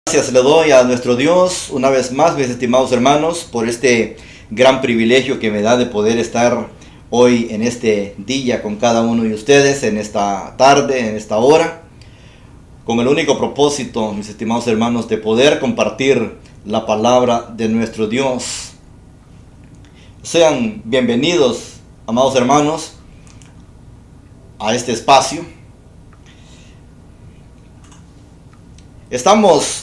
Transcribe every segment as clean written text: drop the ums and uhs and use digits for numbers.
Gracias le doy a nuestro Dios una vez más, mis estimados hermanos, por este gran privilegio que me da de poder estar hoy en este día con cada uno de ustedes, en esta tarde, en esta hora, con el único propósito, mis estimados hermanos, de poder compartir la palabra de nuestro Dios. Sean bienvenidos, amados hermanos, a este espacio. Estamos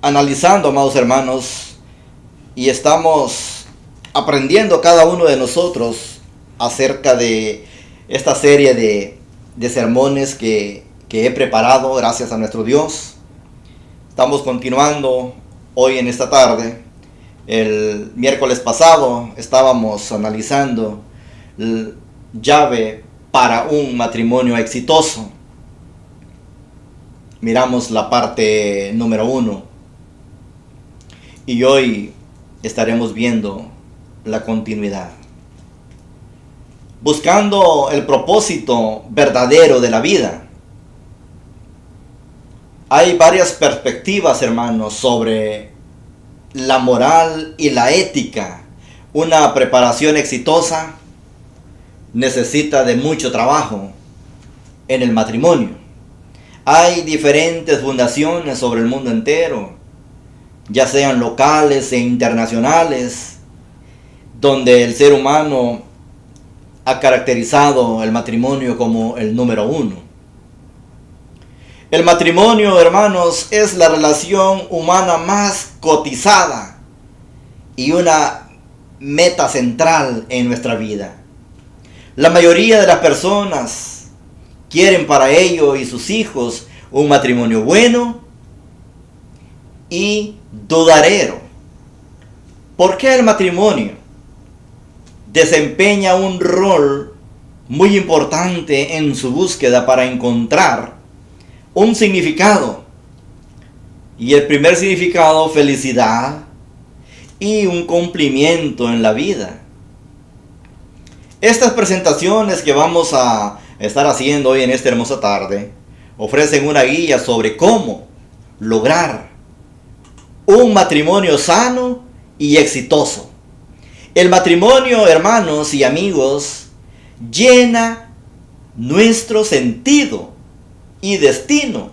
analizando, amados hermanos, y estamos aprendiendo cada uno de nosotros acerca de esta serie de sermones que he preparado gracias a nuestro Dios. Estamos continuando hoy en esta tarde. El miércoles pasado estábamos analizando la llave para un matrimonio exitoso. Miramos la parte número 1. Y hoy estaremos viendo la continuidad. Buscando el propósito verdadero de la vida. Hay varias perspectivas, hermanos, sobre la moral y la ética. Una preparación exitosa necesita de mucho trabajo en el matrimonio. Hay diferentes fundaciones sobre el mundo entero, ya sean locales e internacionales, donde el ser humano ha caracterizado el matrimonio como el número 1. El matrimonio, hermanos, es la relación humana más cotizada y una meta central en nuestra vida. La mayoría de las personas quieren para ellos y sus hijos un matrimonio bueno y duradero. ¿Por qué el matrimonio desempeña un rol muy importante en su búsqueda para encontrar un significado? Y el primer significado, felicidad y un cumplimiento en la vida. Estas presentaciones que vamos a estar haciendo hoy en esta hermosa tarde ofrecen una guía sobre cómo lograr un matrimonio sano y exitoso. El matrimonio, hermanos y amigos, llena nuestro sentido y destino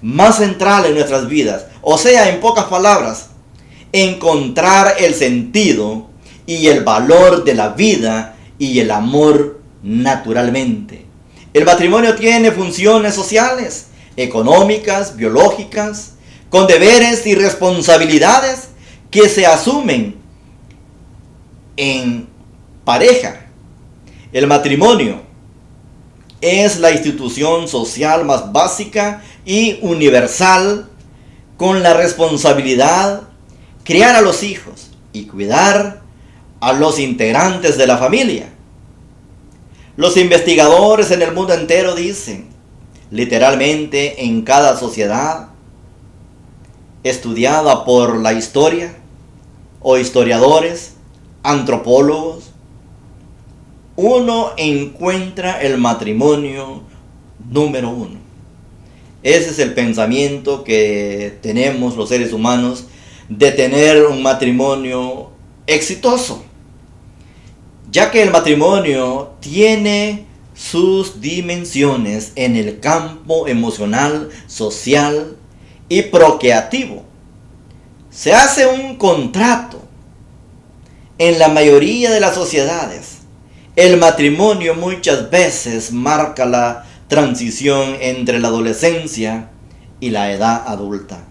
más central en nuestras vidas. O sea, en pocas palabras, encontrar el sentido y el valor de la vida y el amor naturalmente. El matrimonio tiene funciones sociales, económicas, biológicas, con deberes y responsabilidades que se asumen en pareja. El matrimonio es la institución social más básica y universal, con la responsabilidad de criar a los hijos y cuidar a los integrantes de la familia. Los investigadores en el mundo entero dicen, literalmente, en cada sociedad estudiada por la historia o historiadores, antropólogos, uno encuentra el matrimonio número 1. Ese es el pensamiento que tenemos los seres humanos de tener un matrimonio exitoso, ya que el matrimonio tiene sus dimensiones en el campo emocional, social y procreativo. Se hace un contrato. En la mayoría de las sociedades, el matrimonio muchas veces marca la transición entre la adolescencia y la edad adulta.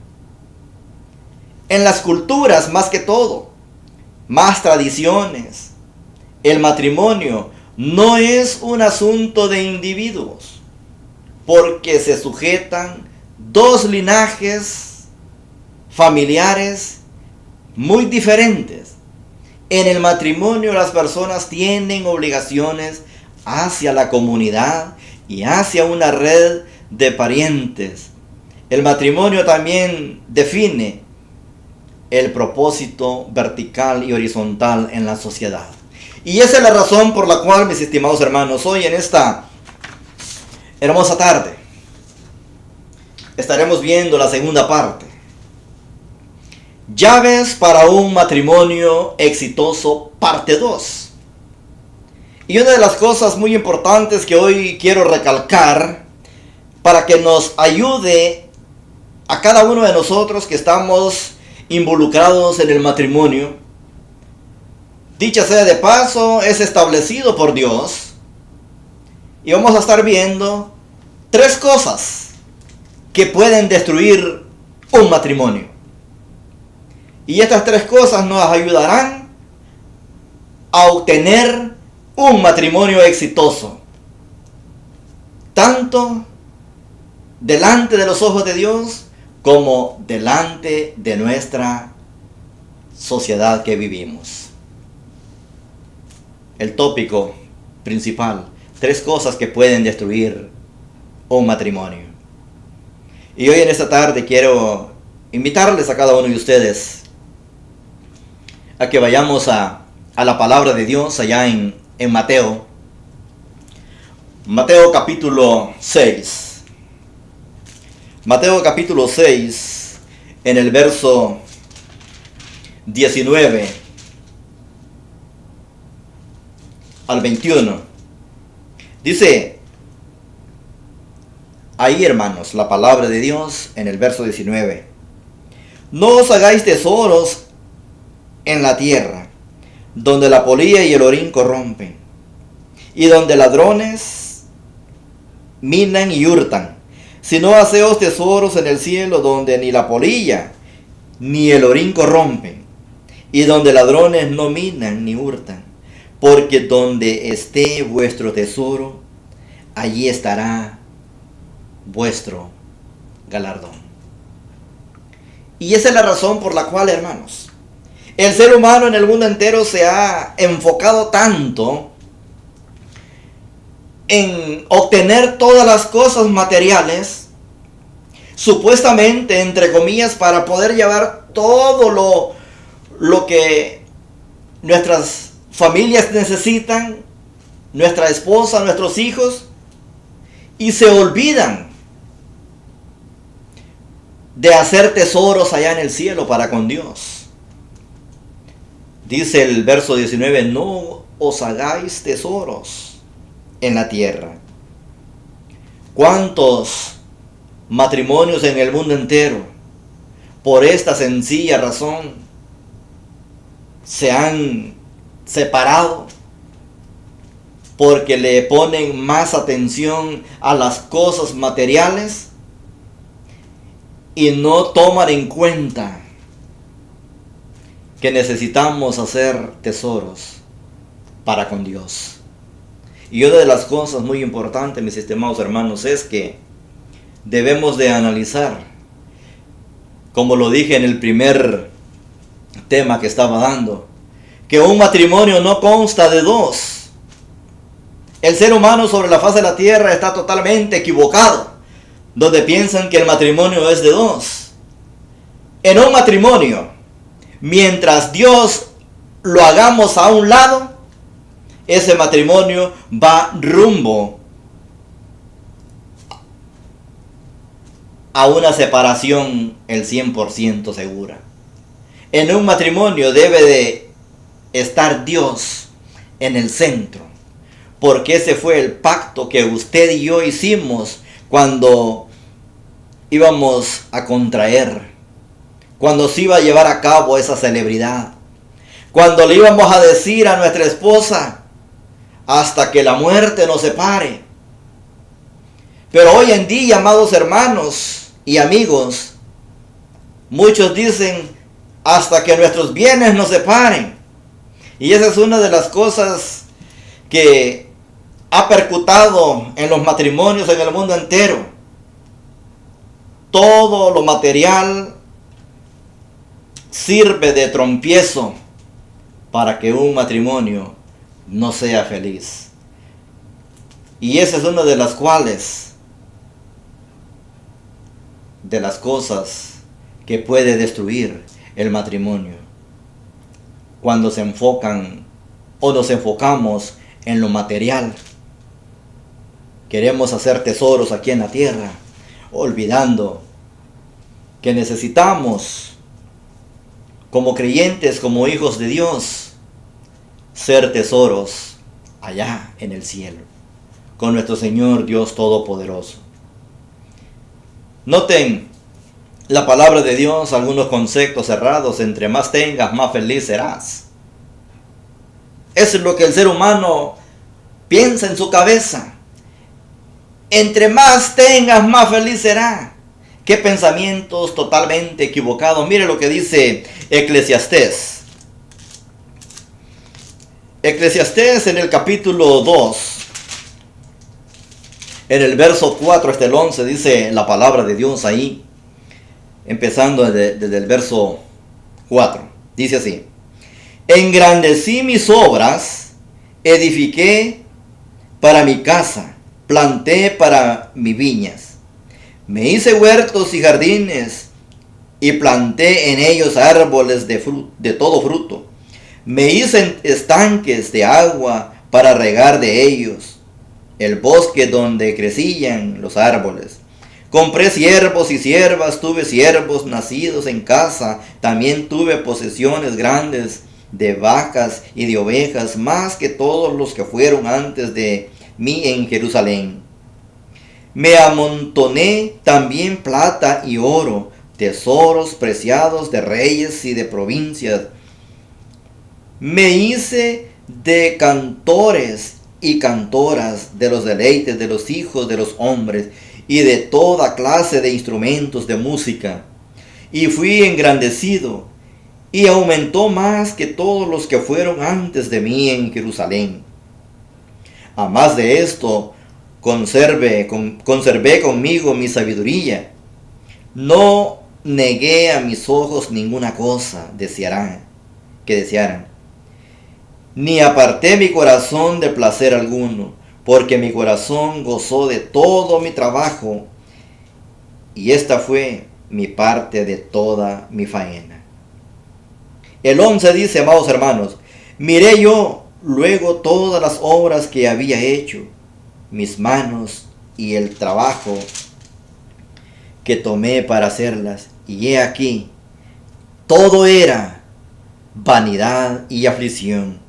En las culturas, más que todo, más tradiciones, el matrimonio no es un asunto de individuos, porque se sujetan dos linajes familiares muy diferentes. En el matrimonio las personas tienen obligaciones hacia la comunidad y hacia una red de parientes. El matrimonio también define el propósito vertical y horizontal en la sociedad. Y esa es la razón por la cual, mis estimados hermanos, hoy en esta hermosa tarde estaremos viendo la segunda parte. Llaves para un matrimonio exitoso, parte 2. Y una de las cosas muy importantes que hoy quiero recalcar para que nos ayude a cada uno de nosotros que estamos involucrados en el matrimonio, dicha sea de paso, es establecido por Dios. Y vamos a estar viendo 3 cosas que pueden destruir un matrimonio. Y estas 3 cosas nos ayudarán a obtener un matrimonio exitoso, tanto delante de los ojos de Dios como delante de nuestra sociedad que vivimos. El tópico principal: 3 cosas que pueden destruir un matrimonio. Y hoy en esta tarde quiero invitarles a cada uno de ustedes a que vayamos a la palabra de Dios allá en Mateo. Mateo capítulo 6. Mateo capítulo 6, en el verso 19 al 21. Dice ahí, hermanos, la palabra de Dios en el verso 19. No os hagáis tesoros en la tierra, donde la polilla y el orín corrompen, y donde ladrones minan y hurtan, sino haceos tesoros en el cielo, donde ni la polilla ni el orín corrompen, y donde ladrones no minan ni hurtan, porque donde esté vuestro tesoro, allí estará vuestro galardón. Y esa es la razón por la cual, hermanos, el ser humano en el mundo entero se ha enfocado tanto en obtener todas las cosas materiales, supuestamente, entre comillas, para poder llevar todo lo que nuestras familias necesitan, nuestra esposa, nuestros hijos, y se olvidan de hacer tesoros allá en el cielo para con Dios. Dice el verso 19, no os hagáis tesoros en la tierra. ¿Cuántos matrimonios en el mundo entero, por esta sencilla razón, se han separado? Porque le ponen más atención a las cosas materiales y no toman en cuenta que necesitamos hacer tesoros para con Dios. Y una de las cosas muy importantes, mis estimados hermanos, es que debemos de analizar, como lo dije en el primer tema que estaba dando, que un matrimonio no consta de 2. El ser humano sobre la faz de la tierra está totalmente equivocado, donde piensan que el matrimonio es de 2. En un matrimonio, mientras Dios lo hagamos a un lado, ese matrimonio va rumbo a una separación el 100% segura. En un matrimonio debe de estar Dios en el centro, porque ese fue el pacto que usted y yo hicimos cuando íbamos a contraer, cuando se iba a llevar a cabo esa celebridad, cuando le íbamos a decir a nuestra esposa, hasta que la muerte nos separe. Pero hoy en día, amados hermanos y amigos, muchos dicen, hasta que nuestros bienes nos separen. Y esa es una de las cosas que ha percutado en los matrimonios en el mundo entero. Todo lo material sirve de tropiezo para que un matrimonio no sea feliz. Y esa es una de las cosas que puede destruir el matrimonio. Cuando se enfocan o nos enfocamos en lo material. Queremos hacer tesoros aquí en la tierra, olvidando que necesitamos, como creyentes, como hijos de Dios, ser tesoros allá en el cielo, con nuestro Señor Dios Todopoderoso. Noten la palabra de Dios, algunos conceptos cerrados: entre más tengas, más feliz serás. Eso es lo que el ser humano piensa en su cabeza. Entre más tengas, más feliz será. Qué pensamientos totalmente equivocados. Mire lo que dice Eclesiastés. Eclesiastés en el capítulo 2, en el verso 4 hasta el 11, dice la palabra de Dios ahí, empezando desde el verso 4. Dice así: engrandecí mis obras, edifiqué para mi casa, planté para mis viñas. Me hice huertos y jardines, y planté en ellos árboles de todo fruto. Me hice estanques de agua para regar de ellos el bosque donde crecían los árboles. Compré siervos y siervas, tuve siervos nacidos en casa. También tuve posesiones grandes de vacas y de ovejas, más que todos los que fueron antes de mí en Jerusalén. Me amontoné también plata y oro, tesoros preciados de reyes y de provincias. Me hice de cantores y cantoras, de los deleites de los hijos de los hombres, y de toda clase de instrumentos de música. Y fui engrandecido, y aumentó más que todos los que fueron antes de mí en Jerusalén. A más de esto, conservé conmigo mi sabiduría. No negué a mis ojos ninguna cosa que desearan, ni aparté mi corazón de placer alguno, porque mi corazón gozó de todo mi trabajo, y esta fue mi parte de toda mi faena. El 11 dice, amados hermanos: miré yo luego todas las obras que había hecho, mis manos y el trabajo que tomé para hacerlas, y he aquí, todo era vanidad y aflicción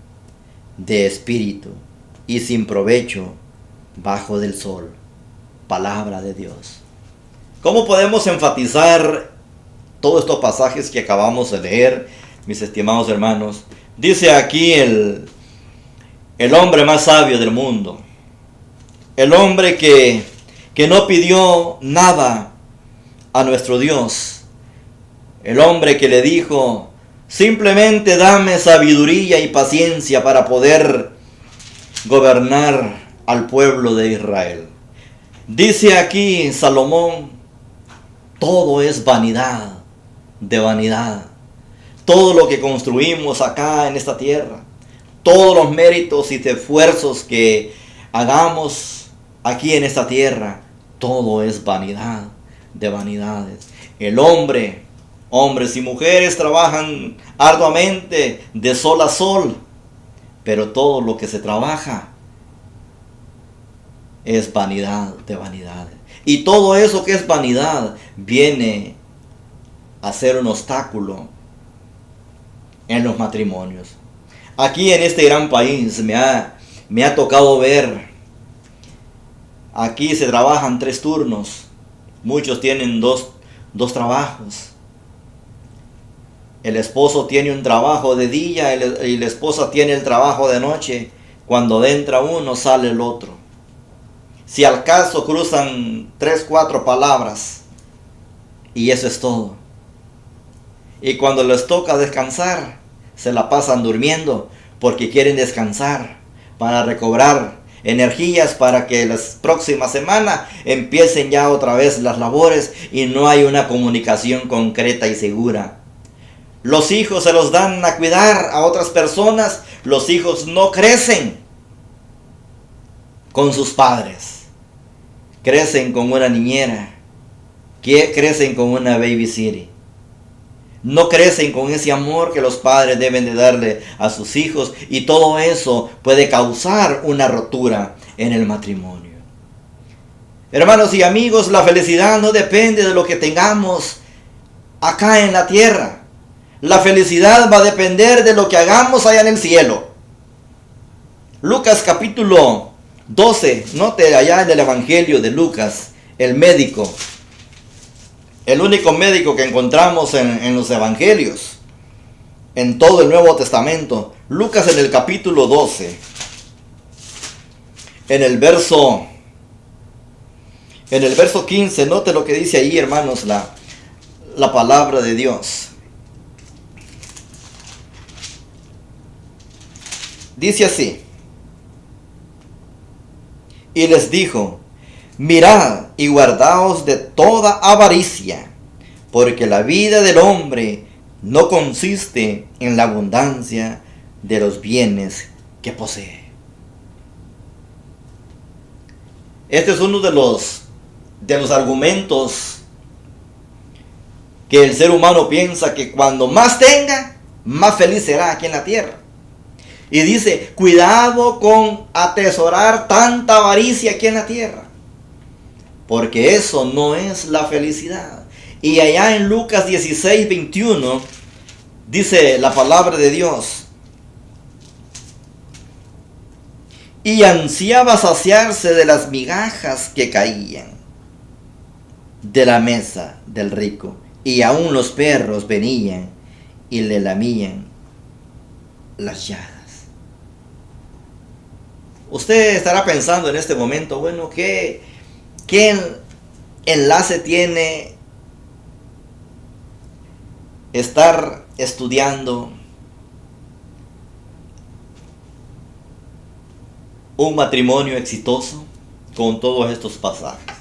de espíritu, y sin provecho bajo del sol. Palabra de Dios. ¿Cómo podemos enfatizar todos estos pasajes que acabamos de leer, mis estimados hermanos? Dice aquí el hombre más sabio del mundo, el hombre que no pidió nada a nuestro Dios, el hombre que le dijo: simplemente dame sabiduría y paciencia para poder gobernar al pueblo de Israel. Dice aquí Salomón: todo es vanidad de vanidad. Todo lo que construimos acá en esta tierra, todos los méritos y esfuerzos que hagamos aquí en esta tierra, todo es vanidad de vanidades. El hombre, hombres y mujeres, trabajan arduamente de sol a sol, pero todo lo que se trabaja es vanidad de vanidades. Y todo eso que es vanidad viene a ser un obstáculo en los matrimonios. Aquí en este gran país me ha tocado ver, aquí se trabajan 3 turnos, muchos tienen dos trabajos. El esposo tiene un trabajo de día y la esposa tiene el trabajo de noche. Cuando entra uno, sale el otro. Si al caso cruzan 3, 4 palabras, y eso es todo. Y cuando les toca descansar, se la pasan durmiendo porque quieren descansar para recobrar energías para que la próxima semana empiecen ya otra vez las labores, y no hay una comunicación concreta y segura. Los hijos se los dan a cuidar a otras personas. Los hijos no crecen con sus padres. Crecen con una niñera. Crecen con una babysitter. No crecen con ese amor que los padres deben de darle a sus hijos. Y todo eso puede causar una rotura en el matrimonio. Hermanos y amigos, la felicidad no depende de lo que tengamos acá en la tierra. La felicidad va a depender de lo que hagamos allá en el cielo. Lucas capítulo 12, note allá en el Evangelio de Lucas, el médico, el único médico que encontramos en los Evangelios, en todo el Nuevo Testamento. Lucas en el capítulo 12, en el verso 15, note lo que dice ahí, hermanos, la palabra de Dios. Dice así: y les dijo, mirad y guardaos de toda avaricia, porque la vida del hombre no consiste en la abundancia de los bienes que posee. Este es uno de los argumentos que el ser humano piensa que cuando más tenga, más feliz será aquí en la tierra. Y dice, cuidado con atesorar tanta avaricia aquí en la tierra, porque eso no es la felicidad. Y allá en Lucas 16, 21, dice la palabra de Dios: y ansiaba saciarse de las migajas que caían de la mesa del rico, y aún los perros venían y le lamían las llagas. Usted estará pensando en este momento, bueno, ¿qué enlace tiene estar estudiando un matrimonio exitoso con todos estos pasajes?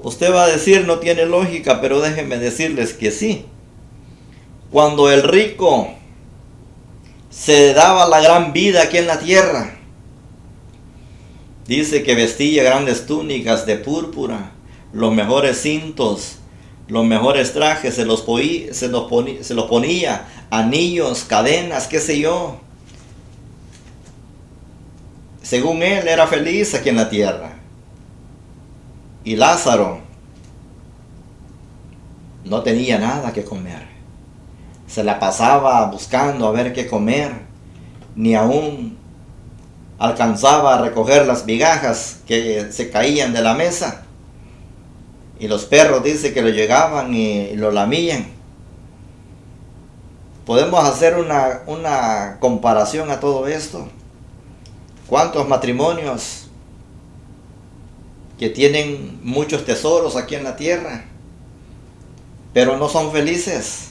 Usted va a decir, no tiene lógica, pero déjenme decirles que sí. Cuando el rico se daba la gran vida aquí en la tierra, dice que vestía grandes túnicas de púrpura, los mejores cintos, los mejores trajes, se los ponía, anillos, cadenas, qué sé yo. Según él era feliz aquí en la tierra. Y Lázaro no tenía nada que comer. Se la pasaba buscando a ver qué comer, ni aún alcanzaba a recoger las migajas que se caían de la mesa. Y los perros, dice que lo llegaban y lo lamían. Podemos hacer una comparación a todo esto. ¿Cuántos matrimonios que tienen muchos tesoros aquí en la tierra, pero no son felices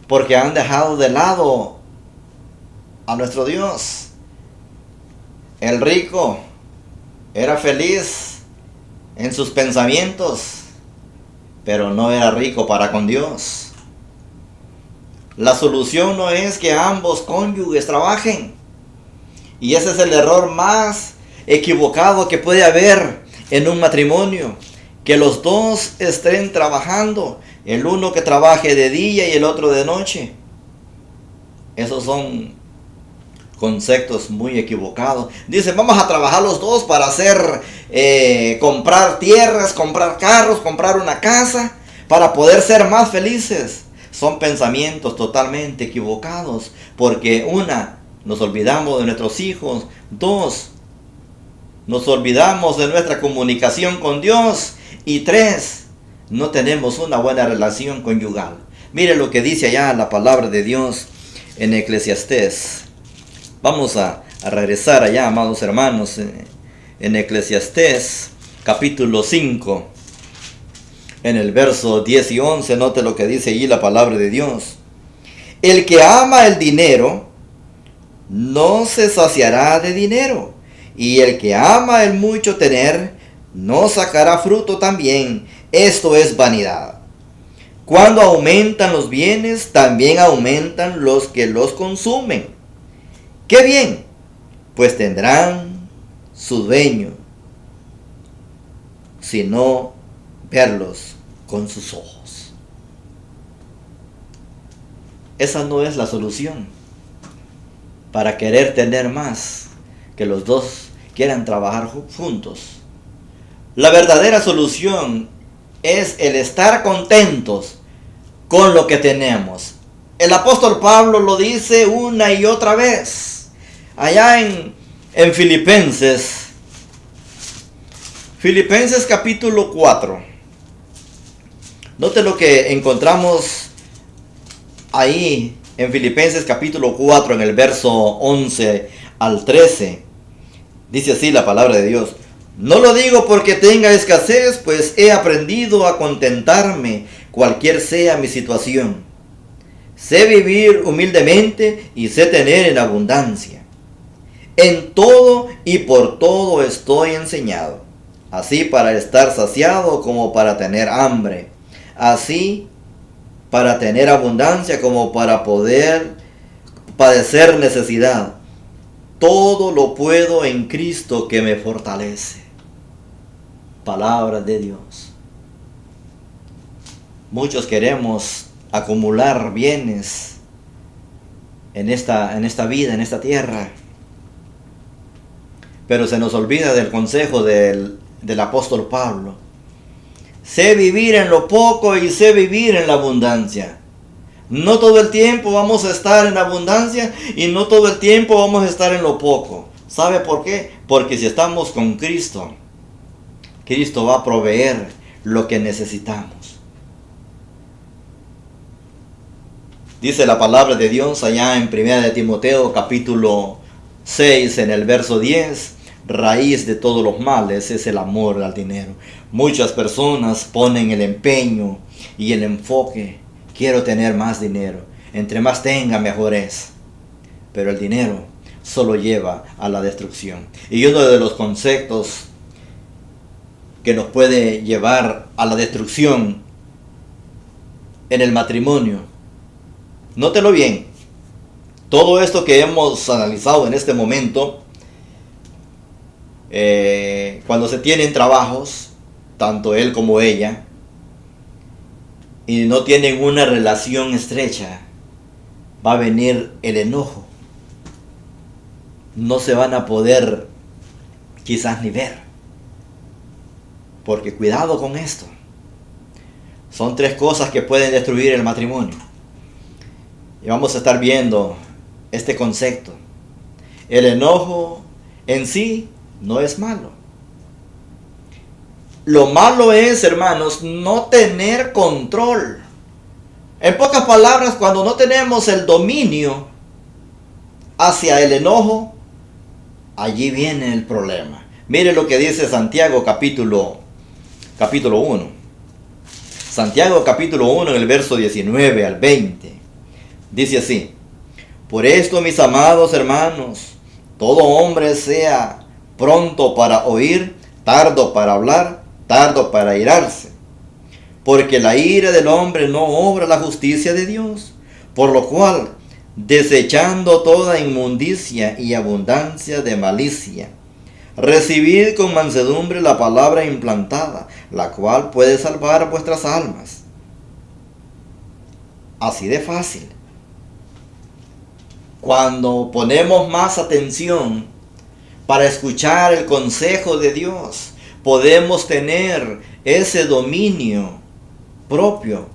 porque han dejado de lado a nuestro Dios? El rico era feliz en sus pensamientos, pero no era rico para con Dios. La solución no es que ambos cónyuges trabajen. Y ese es el error más equivocado que puede haber en un matrimonio. Que los dos estén trabajando. El uno que trabaje de día y el otro de noche. Esos son conceptos muy equivocados. Dicen, vamos a trabajar los dos para hacer, comprar tierras, comprar carros, comprar una casa, para poder ser más felices. Son pensamientos totalmente equivocados, porque una, nos olvidamos de nuestros hijos; dos, nos olvidamos de nuestra comunicación con Dios; y tres, no tenemos una buena relación conyugal. Mire lo que dice allá la palabra de Dios en Eclesiastés. Vamos a regresar allá, amados hermanos, en Eclesiastés capítulo 5, en el verso 10 y 11, note lo que dice allí la palabra de Dios. El que ama el dinero no se saciará de dinero, y el que ama el mucho tener no sacará fruto también. Esto es vanidad. Cuando aumentan los bienes, también aumentan los que los consumen. ¡Qué bien! Pues tendrán su dueño, sino verlos con sus ojos. Esa no es la solución para querer tener más, que los dos quieran trabajar juntos. La verdadera solución es el estar contentos con lo que tenemos. El apóstol Pablo lo dice una y otra vez. Allá en Filipenses capítulo 4. Note lo que encontramos ahí en Filipenses capítulo 4, en el verso 11 al 13. Dice así la palabra de Dios: no lo digo porque tenga escasez, pues he aprendido a contentarme cualquier sea mi situación. Sé vivir humildemente y sé tener en abundancia. En todo y por todo estoy enseñado, así para estar saciado como para tener hambre, así para tener abundancia como para poder padecer necesidad. Todo lo puedo en Cristo que me fortalece. Palabra de Dios. Muchos queremos acumular bienes en esta vida, en esta tierra, pero se nos olvida del consejo del apóstol Pablo. Sé vivir en lo poco y sé vivir en la abundancia. No todo el tiempo vamos a estar en abundancia y no todo el tiempo vamos a estar en lo poco. ¿Sabe por qué? Porque si estamos con Cristo, Cristo va a proveer lo que necesitamos. Dice la palabra de Dios allá en 1 de Timoteo capítulo 6 en el verso 10: raíz de todos los males es el amor al dinero. Muchas personas ponen el empeño y el enfoque: quiero tener más dinero, entre más tenga mejor es. Pero el dinero solo lleva a la destrucción. Y uno de los conceptos que nos puede llevar a la destrucción en el matrimonio, nótelo bien, todo esto que hemos analizado en este momento, cuando se tienen trabajos, tanto él como ella, y no tienen una relación estrecha, va a venir el enojo. No se van a poder quizás ni ver. Porque cuidado con esto. Son 3 cosas que pueden destruir el matrimonio. Y vamos a estar viendo este concepto. El enojo en sí no es malo. Lo malo es, hermanos, no tener control. En pocas palabras, cuando no tenemos el dominio hacia el enojo, allí viene el problema. Mire lo que dice Santiago capítulo 1. Santiago capítulo 1 en el verso 19 al 20. Dice así: por esto, mis amados hermanos, todo hombre sea pronto para oír, tardo para hablar, tardo para irarse, porque la ira del hombre no obra la justicia de Dios. Por lo cual, desechando toda inmundicia y abundancia de malicia, recibid con mansedumbre la palabra implantada, la cual puede salvar vuestras almas. Así de fácil. Cuando ponemos más atención para escuchar el consejo de Dios, podemos tener ese dominio propio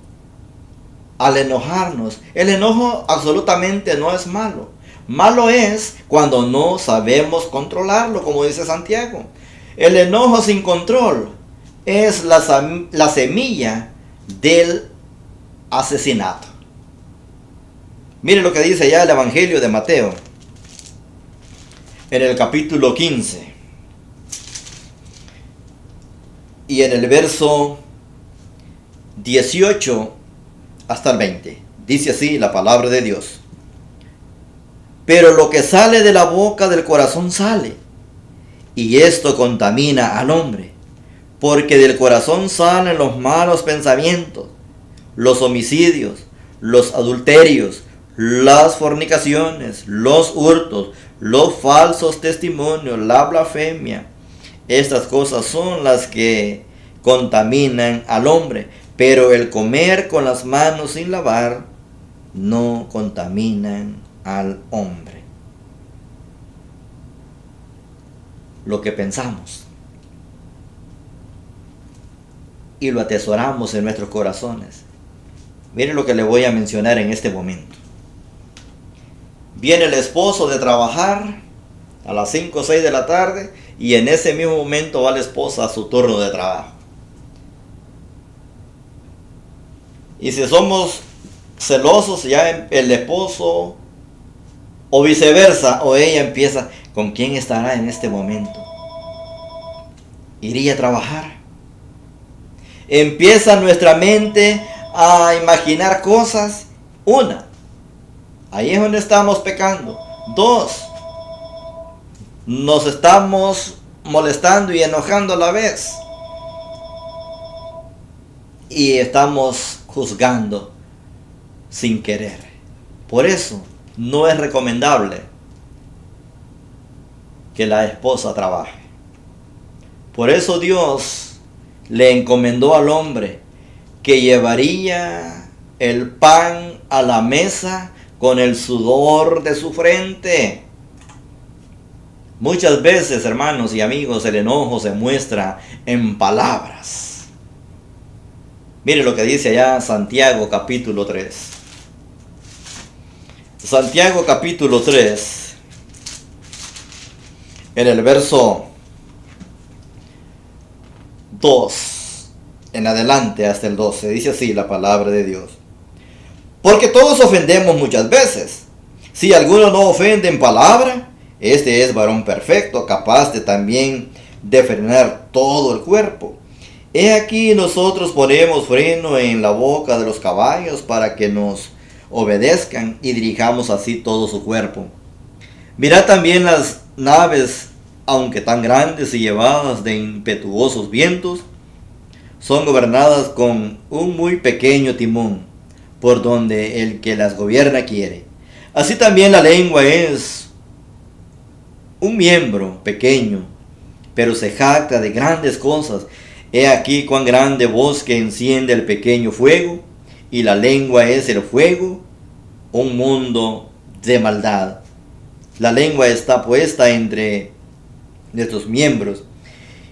al enojarnos. El enojo absolutamente no es malo. Malo es cuando no sabemos controlarlo, como dice Santiago. El enojo sin control es la semilla del asesinato. Mire lo que dice ya el Evangelio de Mateo, en el capítulo 15, y en el verso 18 hasta el 20. Dice así la palabra de Dios: pero lo que sale de la boca del corazón sale, y esto contamina al hombre, porque del corazón salen los malos pensamientos, los homicidios, los adulterios, las fornicaciones, los hurtos, los falsos testimonios, la blasfemia. Estas cosas son las que contaminan al hombre, pero el comer con las manos sin lavar no contaminan al hombre. Lo que pensamos y lo atesoramos en nuestros corazones Mire lo que le voy a mencionar en este momento. Viene el esposo de trabajar a las 5 o 6 de la tarde y en ese mismo momento va la esposa a su turno de trabajo. Y si somos celosos, ya el esposo o viceversa, o ella empieza, ¿con quién estará en este momento? ¿Iría a trabajar? Empieza nuestra mente a imaginar cosas. Una, ahí es donde estamos pecando. Dos, nos estamos molestando y enojando a la vez. Y estamos juzgando sin querer. Por eso no es recomendable que la esposa trabaje. Por eso Dios le encomendó al hombre que llevaría el pan a la mesa con el sudor de su frente. Muchas veces, hermanos y amigos, el enojo se muestra en palabras. Mire lo que dice allá Santiago capítulo 3. Santiago capítulo 3, en el verso 2 en adelante hasta el 12, dice así la palabra de Dios. Porque todos ofendemos muchas veces. Si alguno no ofende en palabra, este es varón perfecto, capaz de también de frenar todo el cuerpo. He aquí nosotros ponemos freno en la boca de los caballos para que nos obedezcan y dirijamos así todo su cuerpo. Mirad también las naves, aunque tan grandes y llevadas de impetuosos vientos, son gobernadas con un muy pequeño timón, por donde el que las gobierna quiere. Así también la lengua es un miembro pequeño, pero se jacta de grandes cosas. He aquí cuán grande bosque enciende el pequeño fuego, y la lengua es el fuego, un mundo de maldad. La lengua está puesta entre nuestros miembros,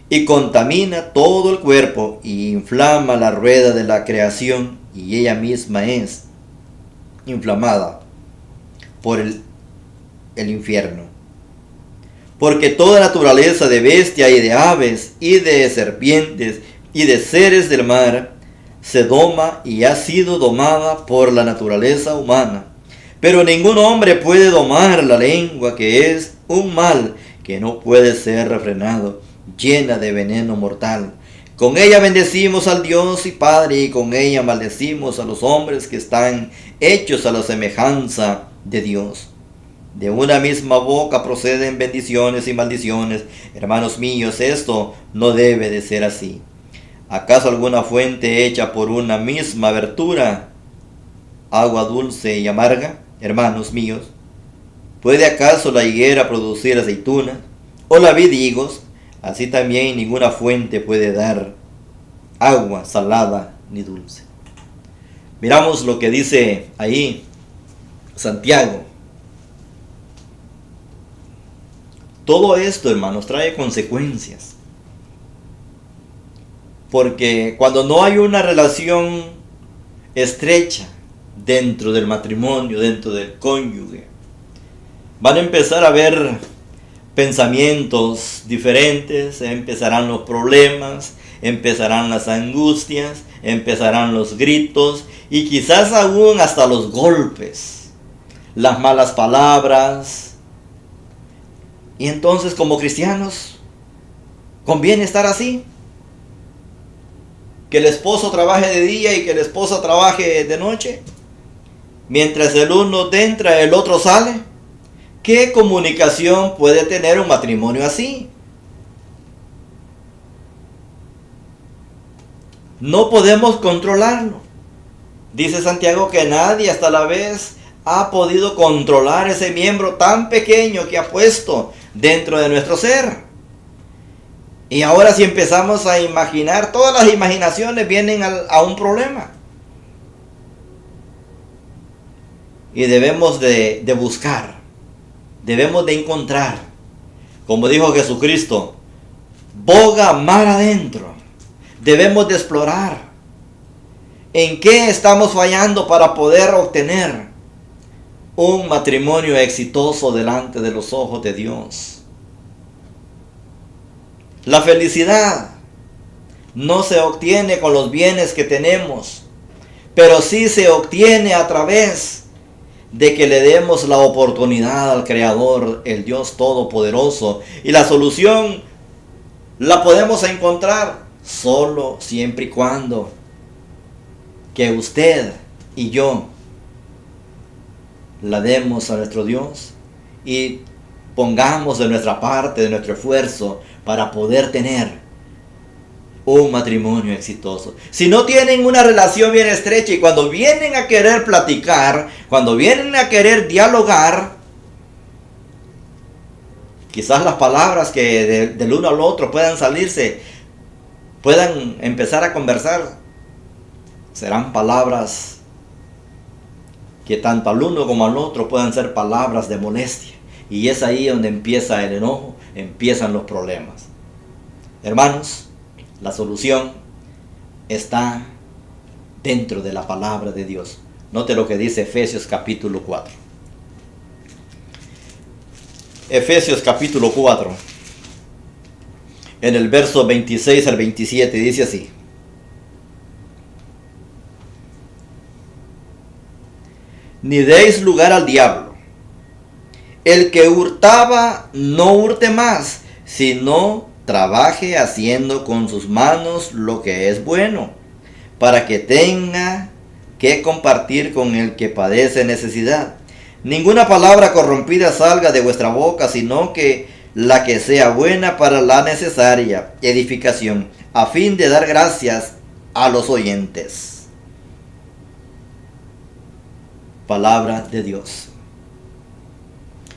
y contamina todo el cuerpo, y inflama la rueda de la creación, y ella misma es inflamada por el infierno. Porque toda naturaleza de bestia y de aves y de serpientes y de seres del mar se doma y ha sido domada por la naturaleza humana. Pero ningún hombre puede domar la lengua, que es un mal que no puede ser refrenado, llena de veneno mortal. Con ella bendecimos al Dios y Padre, y con ella maldecimos a los hombres que están hechos a la semejanza de Dios. De una misma boca proceden bendiciones y maldiciones. Hermanos míos, esto no debe de ser así. ¿Acaso alguna fuente hecha por una misma abertura, agua dulce y amarga? Hermanos míos, ¿puede acaso la higuera producir aceitunas, o la vid higos? Así también ninguna fuente puede dar agua salada ni dulce. Miramos lo que dice ahí Santiago. Todo esto, hermanos, trae consecuencias. Porque cuando no hay una relación estrecha dentro del matrimonio, dentro del cónyuge, van a empezar a haber pensamientos diferentes, empezarán los problemas, empezarán las angustias, empezarán los gritos y quizás aún hasta los golpes, las malas palabras. Y entonces, como cristianos, ¿conviene estar así? ¿Que el esposo trabaje de día y que la esposa trabaje de noche? Mientras el uno entra, el otro sale. ¿Qué comunicación puede tener un matrimonio así? No podemos controlarlo. Dice Santiago que nadie hasta la vez ha podido controlar ese miembro tan pequeño que ha puesto dentro de nuestro ser. Y ahora si empezamos a imaginar, todas las imaginaciones vienen a un problema. Y debemos de buscar, debemos de encontrar, como dijo Jesucristo, boga mar adentro. Debemos de explorar ¿En qué estamos fallando para poder obtener un matrimonio exitoso delante de los ojos de Dios? La felicidad no se obtiene con los bienes que tenemos, pero sí se obtiene a través de que le demos la oportunidad al Creador, el Dios Todopoderoso. Y la solución la podemos encontrar solo siempre y cuando que usted y yo la demos a nuestro Dios y pongamos de nuestra parte, de nuestro esfuerzo, para poder tener un matrimonio exitoso. Si no tienen una relación bien estrecha y cuando vienen a querer platicar, cuando vienen a querer dialogar, quizás las palabras que del uno al otro puedan salirse, puedan empezar a conversar, serán palabras que tanto al uno como al otro puedan ser palabras de molestia. Y es ahí donde empieza el enojo, empiezan los problemas. Hermanos, la solución está dentro de la palabra de Dios. Note lo que dice Efesios capítulo 4. Efesios capítulo 4, en el verso 26 al 27, dice así: Ni deis lugar al diablo. El que hurtaba, no hurte más, sino trabaje haciendo con sus manos lo que es bueno, para que tenga que compartir con el que padece necesidad. Ninguna palabra corrompida salga de vuestra boca, sino que la que sea buena para la necesaria edificación, a fin de dar gracias a los oyentes. Palabra de Dios.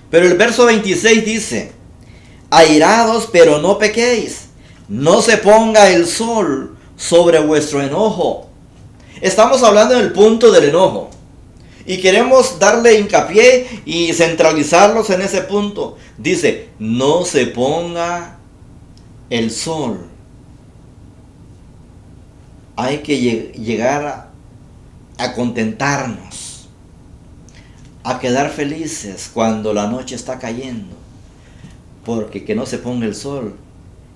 Pero el verso 26 dice: airados, pero no pequéis, no se ponga el sol sobre vuestro enojo. Estamos hablando del punto del enojo y queremos darle hincapié y centralizarlos en ese punto. Dice: no se ponga el sol. Hay que llegar a contentarnos, a quedar felices cuando la noche está cayendo, porque que no se ponga el sol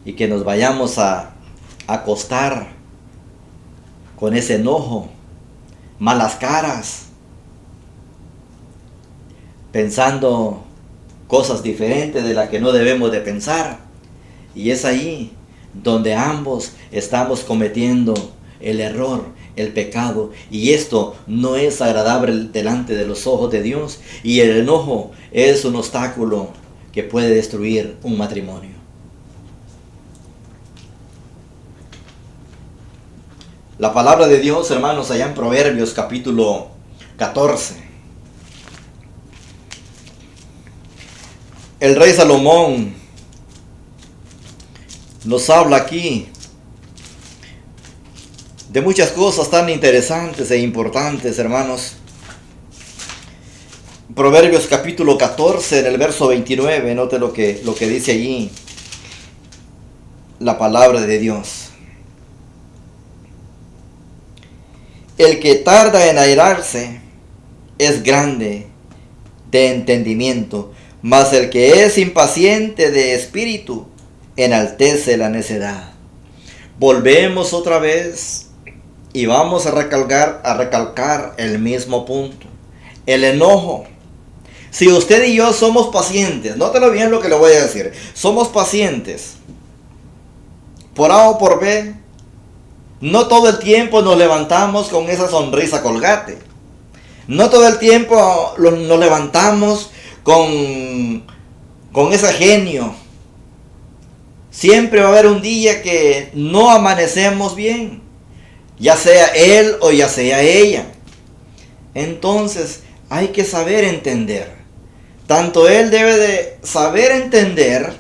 y que nos vayamos a acostar con ese enojo, malas caras, pensando cosas diferentes de las que no debemos de pensar. Y es ahí donde ambos estamos cometiendo el error, el pecado, y esto no es agradable delante de los ojos de Dios, y el enojo es un obstáculo que puede destruir un matrimonio. La palabra de Dios, hermanos, allá en Proverbios capítulo 14. El rey Salomón nos habla aquí de muchas cosas tan interesantes e importantes, hermanos. Proverbios capítulo 14, en el verso 29, note lo que dice allí la palabra de Dios. El que tarda en airarse es grande de entendimiento, mas el que es impaciente de espíritu enaltece la necedad. Volvemos otra vez y vamos a recalcar el mismo punto. El enojo. Si usted y yo somos pacientes, nótelo bien lo que le voy a decir. Somos pacientes. Por A o por B, no todo el tiempo nos levantamos con esa sonrisa colgate. No todo el tiempo nos levantamos con ese genio. Siempre va a haber un día que no amanecemos bien, ya sea él o ya sea ella. Entonces hay que saber entender. Tanto él debe de saber entender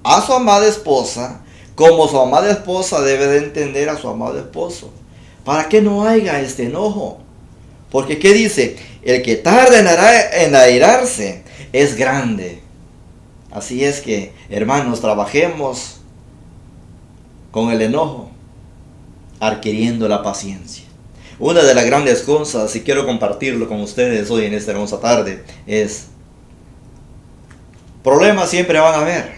a su amada esposa, como su amada esposa debe de entender a su amado esposo, para que no haya este enojo. Porque ¿qué dice? El que tarda en airarse es grande. Así es que, hermanos, trabajemos con el enojo. adquiriendo la paciencia. Una de las grandes cosas, y quiero compartirlo con ustedes hoy en esta hermosa tarde, es: problemas siempre van a haber.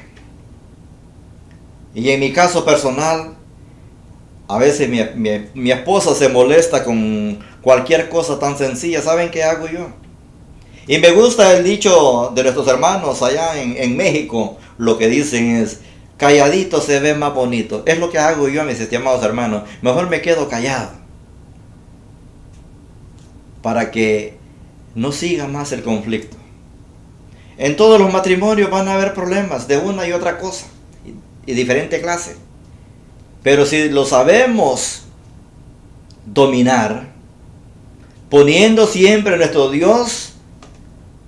Y en mi caso personal, a veces mi esposa se molesta con cualquier cosa tan sencilla. ¿Saben qué hago yo? Y me gusta el dicho de nuestros hermanos allá en México. Lo que dicen es: calladito se ve más bonito. Es lo que hago yo, mis estimados hermanos. Mejor me quedo callado, para que no siga más el conflicto. En todos los matrimonios van a haber problemas de una y otra cosa, y diferente clase. Pero si lo sabemos dominar, poniendo siempre a nuestro Dios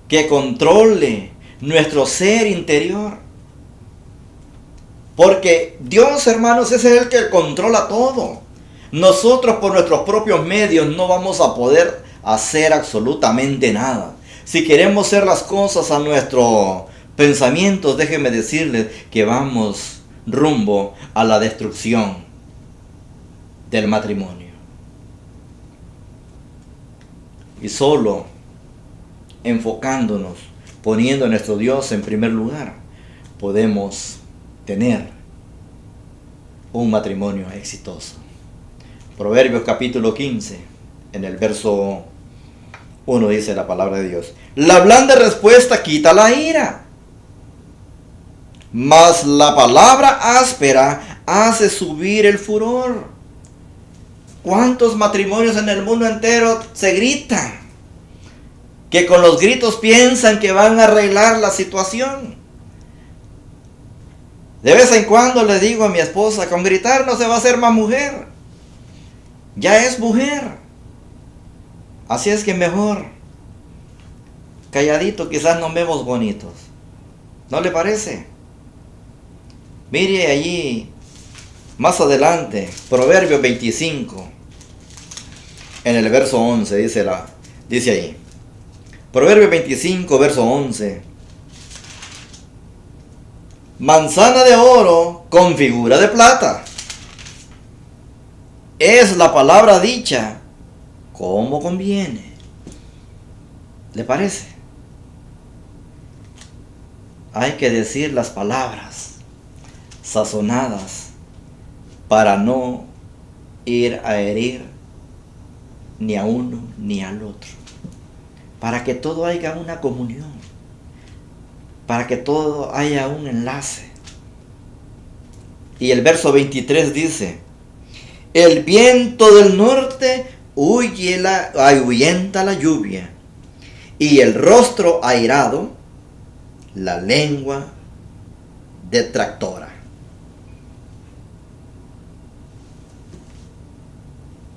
que controle nuestro ser interior. Porque Dios, hermanos, es el que controla todo. Nosotros por nuestros propios medios no vamos a poder hacer absolutamente nada. Si queremos hacer las cosas a nuestros pensamientos, déjenme decirles que vamos rumbo a la destrucción del matrimonio. Y solo enfocándonos, poniendo a nuestro Dios en primer lugar, podemos tener un matrimonio exitoso. Proverbios capítulo 15, en el verso 1 dice la palabra de Dios: la blanda respuesta quita la ira, mas la palabra áspera hace subir el furor. ¿Cuántos matrimonios en el mundo entero se gritan? Que con los gritos piensan que van a arreglar la situación. De vez en cuando le digo a mi esposa: con gritar no se va a hacer más mujer. Ya es mujer. Así es que mejor calladito, quizás nos vemos bonitos. ¿No le parece? Mire allí, más adelante, Proverbios 25, en el verso 11, dice ahí. Proverbios 25, verso 11. Manzana de oro con figura de plata es la palabra dicha como conviene. ¿Le parece? Hay que decir las palabras sazonadas para no ir a herir ni a uno ni al otro, para que todo haya una comunión, para que todo haya un enlace. Y el verso 23 dice: el viento del norte ahuyenta la lluvia, y el rostro airado la lengua detractora.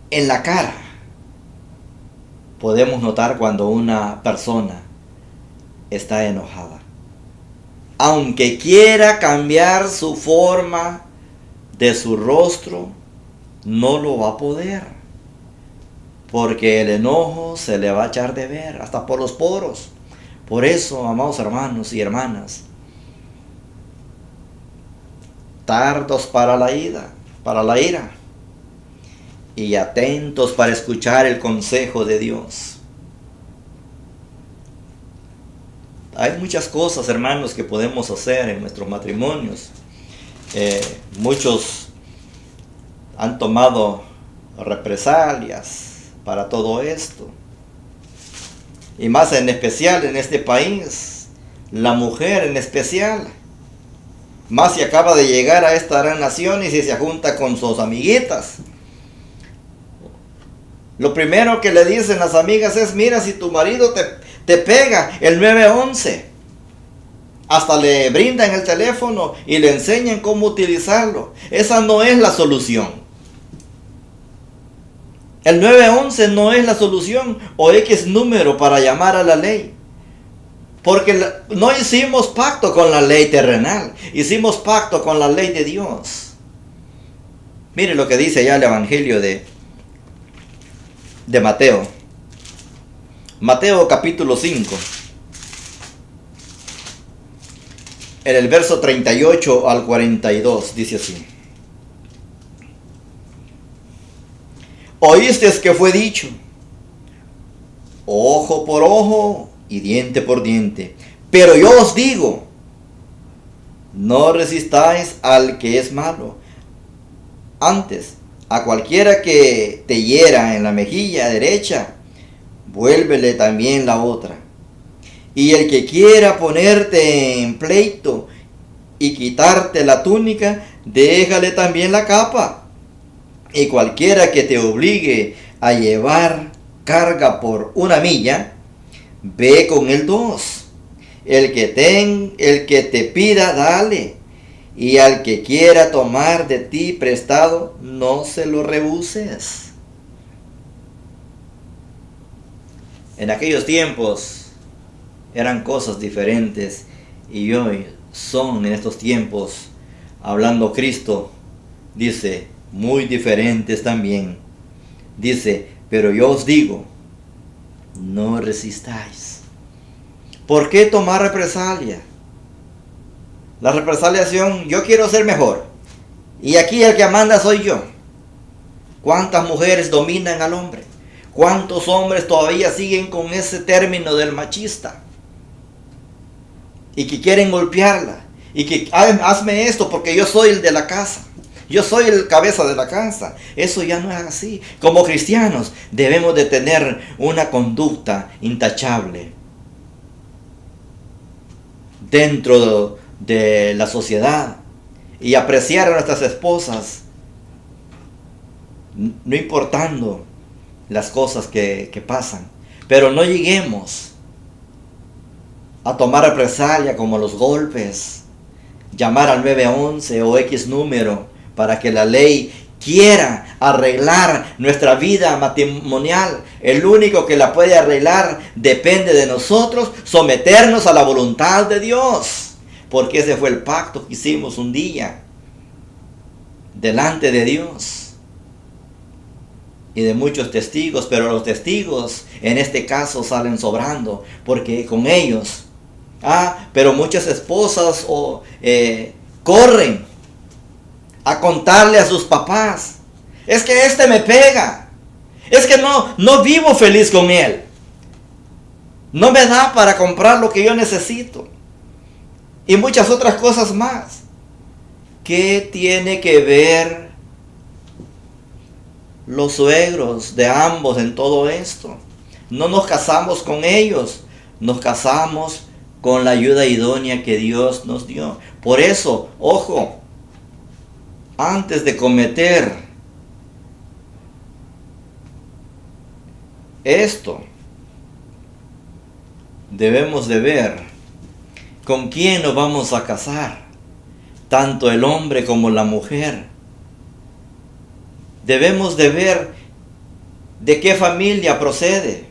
En la cara podemos notar cuando una persona está enojada. Aunque quiera cambiar su forma de su rostro, no lo va a poder, porque el enojo se le va a echar de ver hasta por los poros. Por eso, amados hermanos y hermanas, tardos para la ira, y atentos para escuchar el consejo de Dios. Hay muchas cosas, hermanos, que podemos hacer en nuestros matrimonios. Muchos han tomado represalias para todo esto. Y más en especial en este país, la mujer en especial. Más si acaba de llegar a esta gran nación y si se junta con sus amiguitas. Lo primero que le dicen las amigas es: mira, si tu marido te pega, el 911. Hasta le brindan el teléfono y le enseñan cómo utilizarlo. Esa no es la solución. El 911 no es la solución o X número para llamar a la ley. Porque no hicimos pacto con la ley terrenal. Hicimos pacto con la ley de Dios. Mire lo que dice ya el Evangelio de Mateo. Mateo capítulo 5. En el verso 38 al 42 dice así: Oísteis que fue dicho, ojo por ojo y diente por diente. Pero yo os digo, no resistáis al que es malo. Antes, a cualquiera que te hiera en la mejilla derecha, vuélvele también la otra. Y el que quiera ponerte en pleito y quitarte la túnica, déjale también la capa. Y cualquiera que te obligue a llevar carga por 1 milla, ve con él 2. El que te pida, dale. Y al que quiera tomar de ti prestado, no se lo rehuses. En aquellos tiempos eran cosas diferentes y hoy son en estos tiempos, hablando Cristo, dice, muy diferentes también. Dice, pero yo os digo, no resistáis. ¿Por qué tomar represalia? La represaliación, yo quiero ser mejor. Y aquí el que manda soy yo. ¿Cuántas mujeres dominan al hombre? ¿Cuántos hombres todavía siguen con ese término del machista? Y que quieren golpearla. Y que hazme esto porque yo soy el de la casa. Yo soy el cabeza de la casa. Eso ya no es así. Como cristianos debemos de tener una conducta intachable dentro de la sociedad y apreciar a nuestras esposas, no importando las cosas que pasan. Pero no lleguemos a tomar represalia como los golpes, llamar al 911 o X número para que la ley quiera arreglar nuestra vida matrimonial. El único que la puede arreglar depende de nosotros, someternos a la voluntad de Dios. Porque ese fue el pacto que hicimos un día delante de Dios y de muchos testigos, pero los testigos en este caso salen sobrando, porque con ellos, pero muchas esposas corren a contarle a sus papás, es que este me pega, es que no vivo feliz con él, no me da para comprar lo que yo necesito. Y muchas otras cosas más. ¿Qué tiene que ver los suegros de ambos en todo esto? No nos casamos con ellos, nos casamos con la ayuda idónea que Dios nos dio. Por eso, ojo, antes de cometer esto, debemos de ver con quién nos vamos a casar, tanto el hombre como la mujer. Debemos de ver de qué familia procede,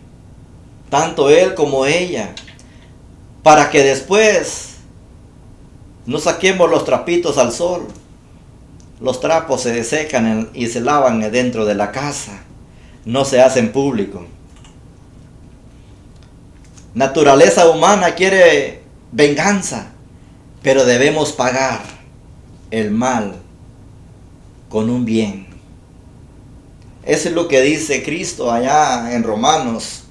tanto él como ella, para que después no saquemos los trapitos al sol. Los trapos se secan y se lavan dentro de la casa, no se hacen público. Naturaleza humana quiere venganza, pero debemos pagar el mal con un bien. Eso es lo que dice Cristo allá en Romanos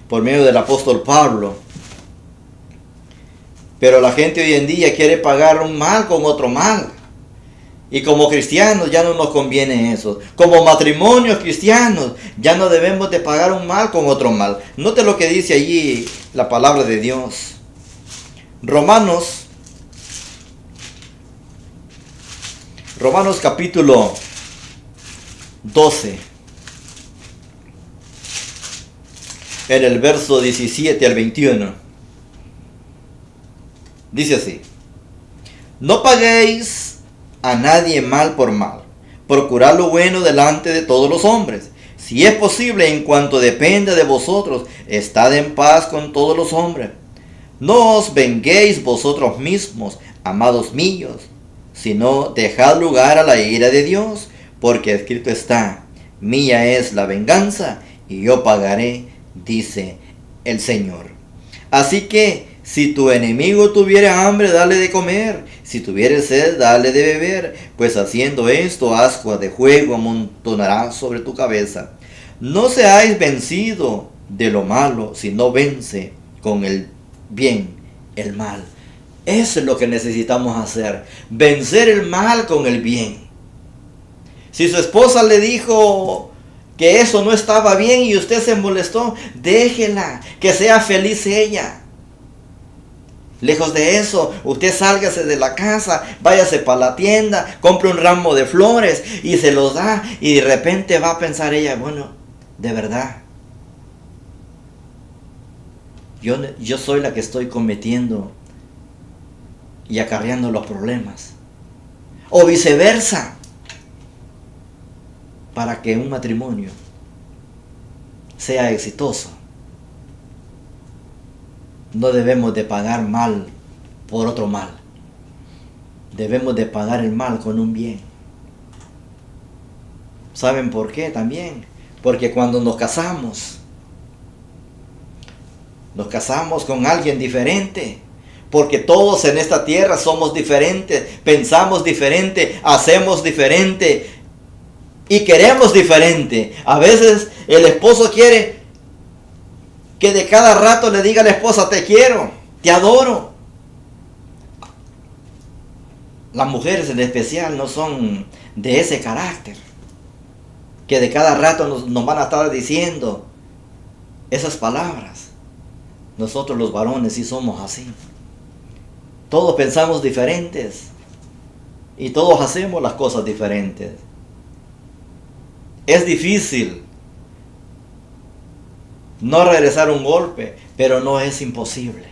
por medio del apóstol Pablo. Pero la gente hoy en día quiere pagar un mal con otro mal. Y como cristianos ya no nos conviene eso. Como matrimonios cristianos ya no debemos de pagar un mal con otro mal. Note lo que dice allí la palabra de Dios. Romanos capítulo 12, en el verso 17 al 21, dice así: no paguéis a nadie mal por mal, procurad lo bueno delante de todos los hombres. Si es posible, en cuanto dependa de vosotros, estad en paz con todos los hombres. No os venguéis vosotros mismos, amados míos, sino dejad lugar a la ira de Dios, porque escrito está: mía es la venganza, y yo pagaré, dice el Señor. Así que, si tu enemigo tuviere hambre, dale de comer; si tuviere sed, dale de beber, pues haciendo esto, ascuas de fuego amontonará sobre tu cabeza. no seáis vencido de lo malo, sino vence con el bien el mal. Eso es lo que necesitamos hacer, vencer el mal con el bien. Si su esposa le dijo que eso no estaba bien y usted se molestó, déjela, que sea feliz ella. Lejos de eso, usted sálgase de la casa, váyase para la tienda, compre un ramo de flores y se los da, y de repente va a pensar ella, bueno, de verdad, yo soy la que estoy cometiendo y acarreando los problemas. O viceversa, para que un matrimonio sea exitoso, no debemos de pagar mal por otro mal. Debemos de pagar el mal con un bien. ¿Saben por qué también? Porque cuando nos casamos con alguien diferente. Porque todos en esta tierra somos diferentes, pensamos diferente, hacemos diferente y queremos diferente. A veces el esposo quiere que de cada rato le diga a la esposa, te quiero, te adoro. Las mujeres en especial no son de ese carácter, que de cada rato nos van a estar diciendo esas palabras. Nosotros los varones sí somos así. Todos pensamos diferentes y todos hacemos las cosas diferentes. Es difícil no regresar un golpe, pero no es imposible.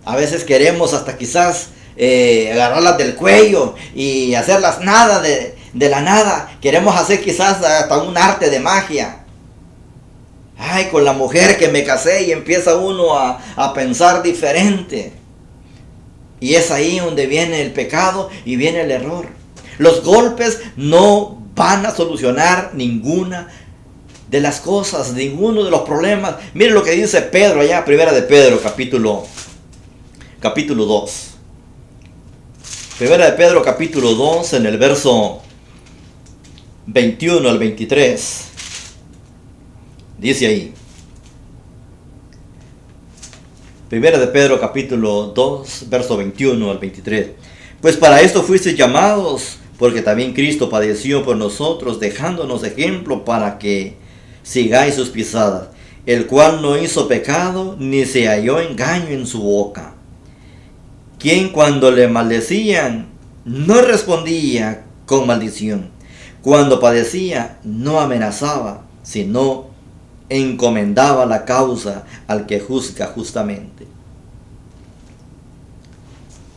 A veces queremos hasta quizás agarrarlas del cuello y hacerlas nada de la nada. Queremos hacer quizás hasta un arte de magia. Ay, con la mujer que me casé, y empieza uno a pensar diferente. Y es ahí donde viene el pecado y viene el error. Los golpes no van a solucionar ninguna de las cosas, ninguno de los problemas. Miren lo que dice Pedro allá, primera de Pedro, capítulo 2. Primera de Pedro, capítulo 2, en el verso 21 al 23. Dice ahí. Primera de Pedro, capítulo 2, verso 21 al 23. Pues para esto fuisteis llamados, porque también Cristo padeció por nosotros, dejándonos ejemplo para que sigáis sus pisadas, el cual no hizo pecado, ni se halló engaño en su boca, quien cuando le maldecían, no respondía con maldición, cuando padecía, no amenazaba, sino encomendaba la causa al que juzga justamente.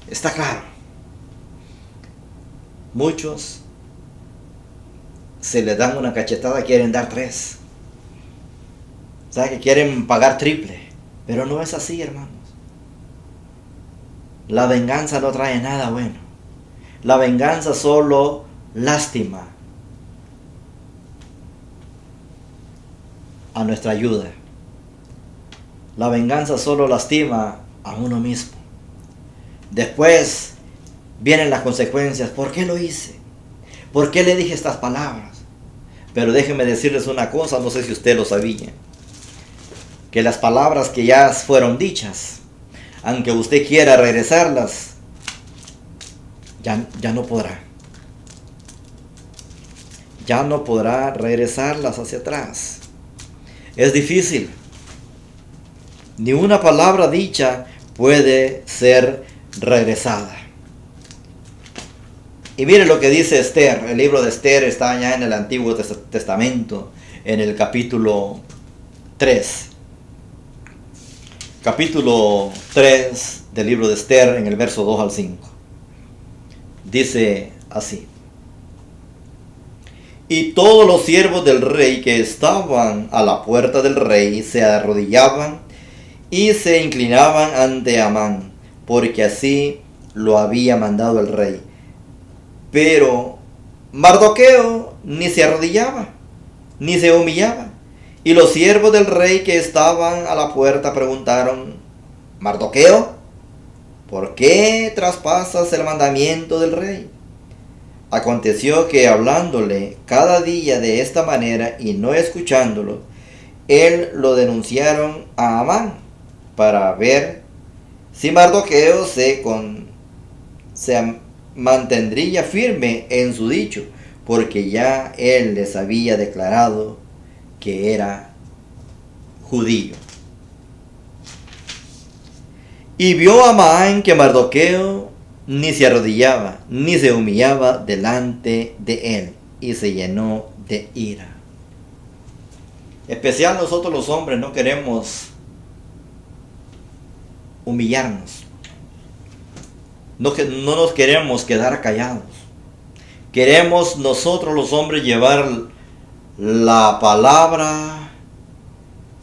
Está claro. Muchos se les dan una cachetada, quieren dar 3. O sea, que quieren pagar triple. Pero no es así, hermanos. La venganza no trae nada bueno. La venganza solo lástima a nuestra ayuda. La venganza solo lastima a uno mismo. Después vienen las consecuencias. ¿Por qué lo hice? ¿Por qué le dije estas palabras? Pero déjenme decirles una cosa, no sé si usted lo sabía, que las palabras que ya fueron dichas, aunque usted quiera regresarlas, ya no podrá. Ya no podrá regresarlas hacia atrás. Es difícil. Ni una palabra dicha puede ser regresada. Y mire lo que dice Esther. El libro de Esther está allá en el Antiguo Testamento, en el capítulo 3. Capítulo 3 del libro de Esther, en el verso 2 al 5. Dice así. Y todos los siervos del rey que estaban a la puerta del rey se arrodillaban y se inclinaban ante Amán, porque así lo había mandado el rey. Pero Mardoqueo ni se arrodillaba, ni se humillaba. Y los siervos del rey que estaban a la puerta preguntaron: Mardoqueo, ¿por qué traspasas el mandamiento del rey? Aconteció que hablándole cada día de esta manera y no escuchándolo, él lo denunciaron a Amán para ver si Mardoqueo se mantendría firme en su dicho, porque ya él les había declarado que era judío. Y vio Amán que Mardoqueo ni se arrodillaba, ni se humillaba delante de él, y se llenó de ira. Especial nosotros los hombres no queremos humillarnos. No nos queremos quedar callados. Queremos nosotros los hombres llevar la palabra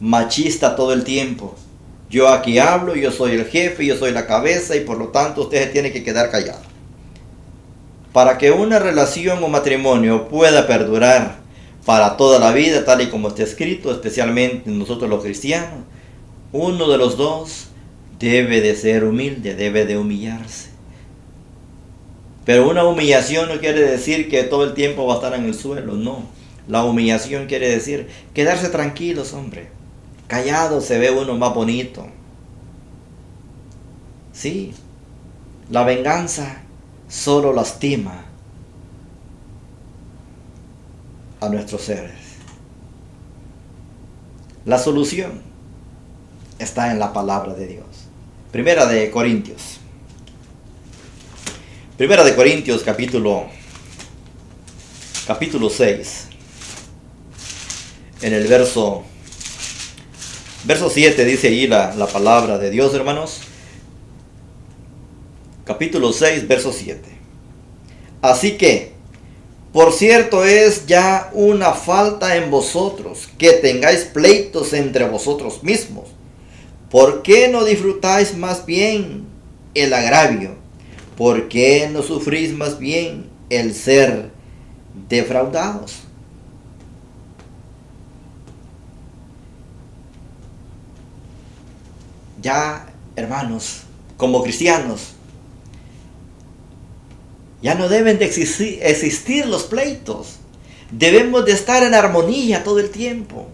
machista todo el tiempo. Yo aquí hablo, yo soy el jefe, yo soy la cabeza y por lo tanto usted tiene que quedar callado. Para que una relación o matrimonio pueda perdurar para toda la vida, tal y como está escrito, especialmente nosotros los cristianos, uno de los dos debe de ser humilde, debe de humillarse. Pero una humillación no quiere decir que todo el tiempo va a estar en el suelo, no. La humillación quiere decir quedarse tranquilos, hombre. Callado se ve uno más bonito. Sí, la venganza solo lastima a nuestros seres. La solución está en la palabra de Dios. Primera de Corintios capítulo 6. En el verso 7 dice ahí la palabra de Dios, hermanos. Capítulo 6, verso 7. Así que, por cierto, es ya una falta en vosotros que tengáis pleitos entre vosotros mismos. ¿Por qué no disfrutáis más bien el agravio? ¿Por qué no sufrís más bien el ser defraudados? Ya, hermanos, como cristianos, ya no deben de existir los pleitos. Debemos de estar en armonía todo el tiempo.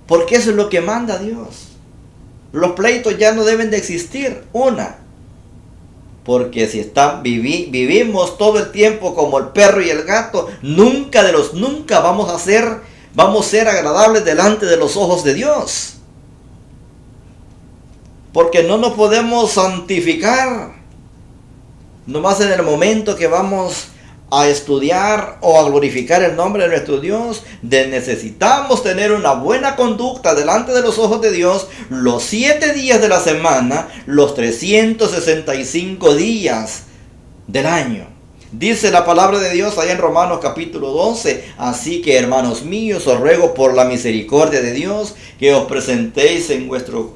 Porque eso es lo que manda Dios. Los pleitos ya no deben de existir. Porque si vivimos todo el tiempo como el perro y el gato, nunca vamos a ser agradables delante de los ojos de Dios. Porque no nos podemos santificar nomás en el momento que vamos a estudiar o a glorificar el nombre de nuestro Dios. Necesitamos tener una buena conducta delante de los ojos de Dios los 7 días de la semana, los 365 días del año. Dice la palabra de Dios allá en Romanos capítulo 12. Así que, hermanos míos, os ruego por la misericordia de Dios que os presentéis en nuestros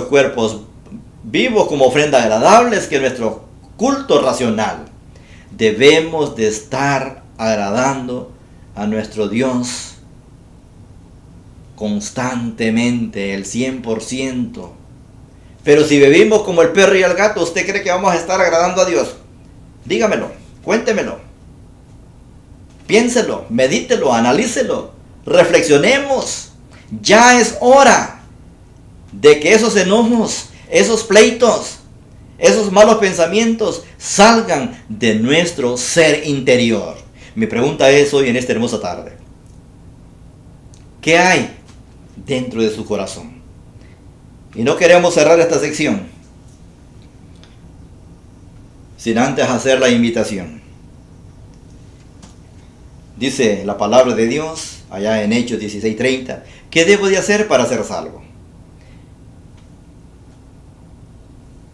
cuerpos vivos como ofrendas agradables, que nuestro culto racional. Debemos de estar agradando a nuestro Dios constantemente, el 100%. Pero si vivimos como el perro y el gato, ¿usted cree que vamos a estar agradando a Dios? Dígamelo, cuéntemelo, piénselo, medítelo, analícelo, reflexionemos. Ya es hora de que esos enojos, esos pleitos, esos malos pensamientos salgan de nuestro ser interior. Mi pregunta es hoy en esta hermosa tarde: ¿qué hay dentro de su corazón? Y no queremos cerrar esta sección sin antes hacer la invitación. Dice la palabra de Dios allá en Hechos 16:30, ¿qué debo de hacer para ser salvo?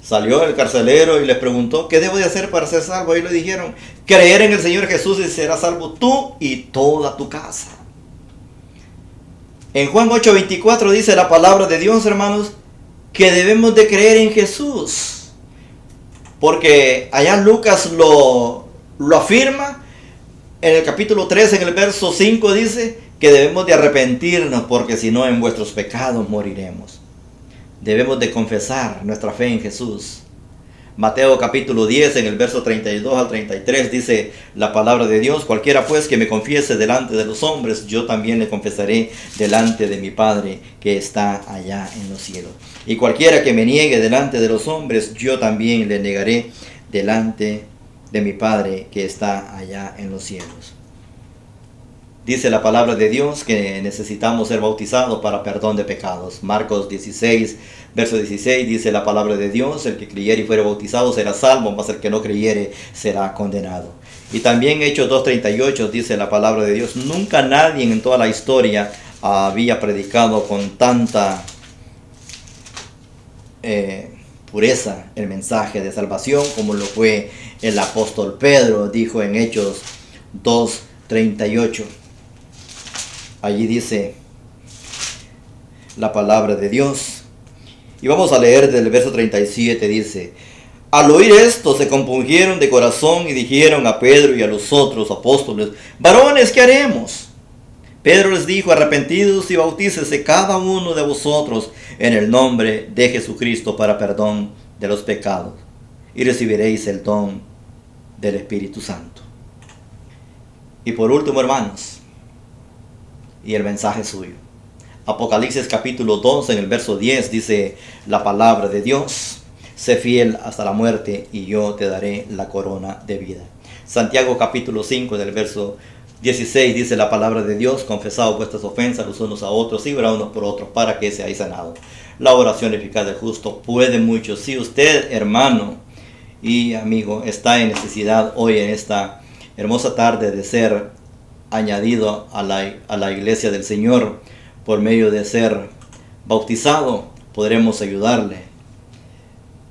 Salió el carcelero y les preguntó, ¿qué debo de hacer para ser salvo? Y le dijeron, creer en el Señor Jesús y serás salvo tú y toda tu casa. En Juan 8:24 dice la palabra de Dios, hermanos, que debemos de creer en Jesús. Porque allá Lucas lo afirma. En el capítulo 3, en el verso 5 dice que debemos de arrepentirnos, porque si no en vuestros pecados moriremos. Debemos de confesar nuestra fe en Jesús. Mateo capítulo 10 en el verso 32 al 33 dice la palabra de Dios: cualquiera pues que me confiese delante de los hombres, yo también le confesaré delante de mi Padre que está allá en los cielos. Y cualquiera que me niegue delante de los hombres, yo también le negaré delante de mi Padre que está allá en los cielos. Dice la palabra de Dios que necesitamos ser bautizados para perdón de pecados. Marcos 16, verso 16 dice la palabra de Dios: el que creyere y fuere bautizado será salvo, mas el que no creyere será condenado. Y también Hechos 2:38 dice la palabra de Dios: nunca nadie en toda la historia había predicado con tanta pureza el mensaje de salvación como lo fue el apóstol Pedro. Dijo en Hechos 2:38. Allí dice la palabra de Dios. Y vamos a leer del verso 37. Dice: al oír esto se compungieron de corazón y dijeron a Pedro y a los otros apóstoles: varones, ¿qué haremos? Pedro les dijo: arrepentidos y bautícese cada uno de vosotros en el nombre de Jesucristo para perdón de los pecados, y recibiréis el don del Espíritu Santo. Y por último, hermanos, y el mensaje suyo. Apocalipsis capítulo 2 en el verso 10 dice la palabra de Dios: sé fiel hasta la muerte y yo te daré la corona de vida. Santiago capítulo 5 en el verso 16 dice la palabra de Dios: confesad vuestras ofensas los unos a otros y orad unos por otros para que seáis sanados. La oración eficaz del justo puede mucho. Si usted, hermano y amigo, está en necesidad hoy en esta hermosa tarde de ser añadido a la iglesia del Señor por medio de ser bautizado, podremos ayudarle.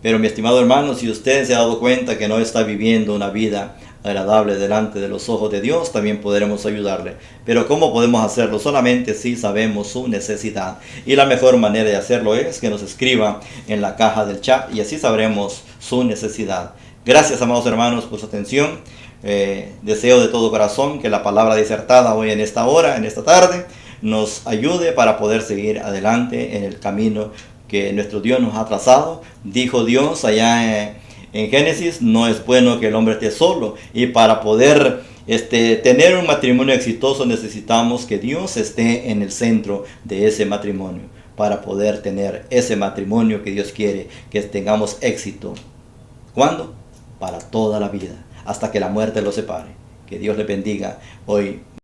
Pero mi estimado hermano, si usted se ha dado cuenta que no está viviendo una vida agradable delante de los ojos de Dios, también podremos ayudarle. Pero ¿cómo podemos hacerlo? Solamente si sabemos su necesidad. Y la mejor manera de hacerlo es que nos escriba en la caja del chat y así sabremos su necesidad. Gracias, amados hermanos, por su atención. Deseo de todo corazón que la palabra disertada hoy en esta hora, en esta tarde, nos ayude para poder seguir adelante en el camino que nuestro Dios nos ha trazado. Dijo Dios allá en Génesis: no es bueno que el hombre esté solo. Y para poder tener un matrimonio exitoso necesitamos que Dios esté en el centro de ese matrimonio, para poder tener ese matrimonio que Dios quiere que tengamos éxito. ¿Cuándo? Para toda la vida, hasta que la muerte los separe. Que Dios les bendiga hoy.